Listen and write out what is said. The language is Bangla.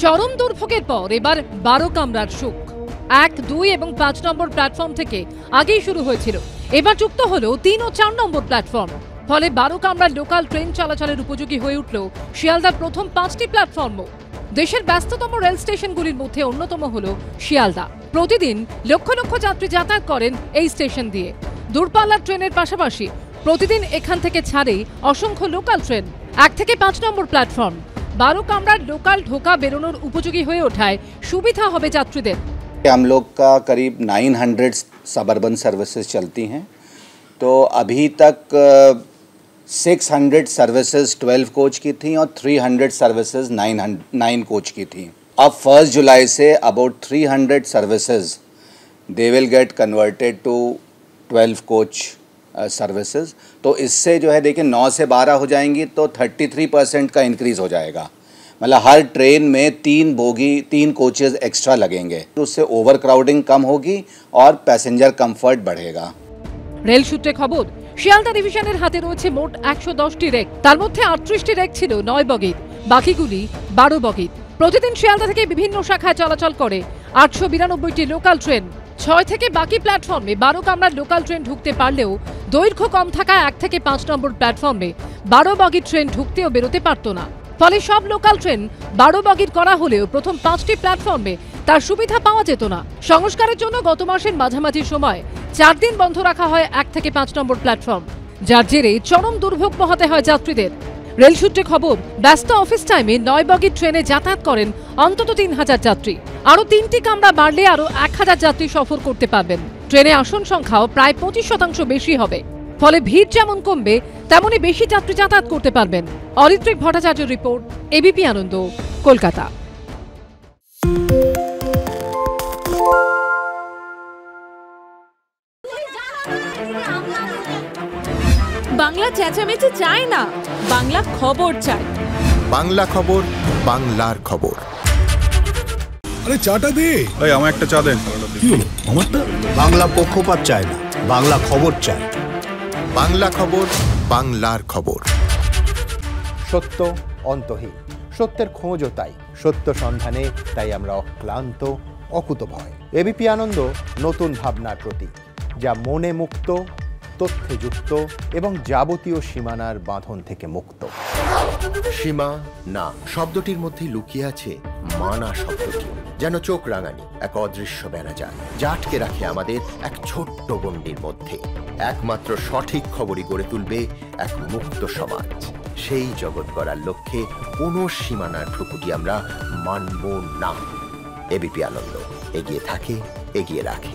চরম দুর্ভোগের পর এবার 12 কামরার সুখ। 1, 2 এবং 5 নম্বর প্ল্যাটফর্ম থেকে আগেই শুরু হয়েছিল। এবার যুক্ত হলো 3 ও 4 নম্বর প্ল্যাটফর্ম। ফলে 12 কামরার লোকাল ট্রেন চলাচলের উপযোগী হয়ে উঠল শিয়ালদার প্রথম 5টি প্ল্যাটফর্মও। দেশের ব্যস্ততম রেল স্টেশনগুলির মধ্যে অন্যতম হলো শিয়ালদা। প্রতিদিন লক্ষ লক্ষ যাত্রী যাতায়াত করেন এই স্টেশন দিয়ে। দূরপাল্লার ট্রেনের পাশাপাশি প্রতিদিন এখান থেকে ছাড়ে অসংখ্য লোকাল ট্রেন। 1 থেকে 5 নম্বর প্ল্যাটফর্ম 12 কামরার लोकल ढोका बेरोनोर उपयोगी हुए उठाए सुविधा होबे यात्रीदेर। हम लोग का करीब 900 सबअर्बन सर्विसेज चलती हैं, तो अभी तक 600 सर्विसेज 12 कोच की थी और 300 सर्विसेज 9 कोच की थी। अब 1 जुलाई से about 300 services they will get converted to 12 coach services. तो इससे जो है देखिए 9 से 12 हो जाएंगी तो 33% का इंक्रीज़ हो जाएगा। मतलब हर ट्रेन में 3 कोचेज़ एक्स्ट्रा लगेंगे, तो उससे ओवर क्राउडिंग कम होगी और पैसेंजर कंफर्ट बढ़ेगा। रेल सूत्रे खबर শিয়ালদা ডিভিশনের হাতে রয়েছে মোট 110টি রেক। তার মধ্যে 38টি রেক ছিল 9 বগির, বাকিগুলি 12 বগির। প্রতিদিন শিয়ালদা থেকে বিভিন্ন শাখায় চলাচল করে 892টি লোকাল ট্রেন। 6 থেকে বাকি প্ল্যাটফর্মে 12 কামরার লোকাল ট্রেন ঢুকতে পারলেও দৈর্ঘ্য কম থাকা 1 থেকে 5 নম্বর প্ল্যাটফর্মে 12 বগির ট্রেন ঢুকতেও বেরোতে পারত না। ফলে সব লোকাল ট্রেন 12 বগির করা হলেও প্রথম 5টি প্ল্যাটফর্মে তার সুবিধা পাওয়া যেত না। সংস্কারের জন্য গত মাসের মাঝামাঝি সময় 4 দিন বন্ধ রাখা হয় 1 থেকে 5 নম্বর প্ল্যাটফর্ম, যার জেরে চরম দুর্ভোগ পোহাতে হয় যাত্রীদের। রেল সূত্রে খবর ব্যস্ত অফিস টাইমে 9 বগির ট্রেনে যাতায়াত করেন অন্তত 3000 যাত্রী। আরও 3টি কামরা বাড়লে আরও 1000 যাত্রী সফর করতে পারবেন। ট্রেনে আসন সংখ্যাও প্রায় 25% বেশি হবে। ফলে ভিড় যেমন কমবে তেমনি বেশি যাত্রী যাতায়াত করতে পারবেন। অরিত্রিক ভট্টাচার্যের রিপোর্ট, এবিপি আনন্দ, কলকাতা। বাংলা চেঁচামেচি চায় না, বাংলা খবর চাই। বাংলা খবর, বাংলার খবর। আরে চাটা দে। এই আমার একটা চা দেন। কি হলো আমারটা? বাংলা পক্ষপাত চায় না, বাংলা খবর চায়। বাংলা খবর, বাংলার খবর। সত্য অন্তহীন, সত্যের খোঁজও তাই, সত্য সন্ধানে তাই আমরা অক্লান্ত, অকুতভয়। এবিপি আনন্দ নতুন ভাবনার প্রতীক, যা মনে মুক্ত, তথ্যে যুক্ত এবং যাবতীয় সীমানার বাঁধন থেকে মুক্ত। সীমা না শব্দটির মধ্যে লুকিয়ে আছে মানা শব্দটি, যেন চোখ রাঙানি এক অদৃশ্য ব্যানাজার, যা আটকে রাখে আমাদের এক ছোট্ট গণ্ডির মধ্যে। একমাত্র সঠিক খবরই গড়ে তুলবে এক মুক্ত সমাজ। সেই জগৎ গড়ার লক্ষ্যে কোনো সীমানার ঠুকুটি আমরা মানব না। এবিপি আনন্দ এগিয়ে থাকে, এগিয়ে রাখে।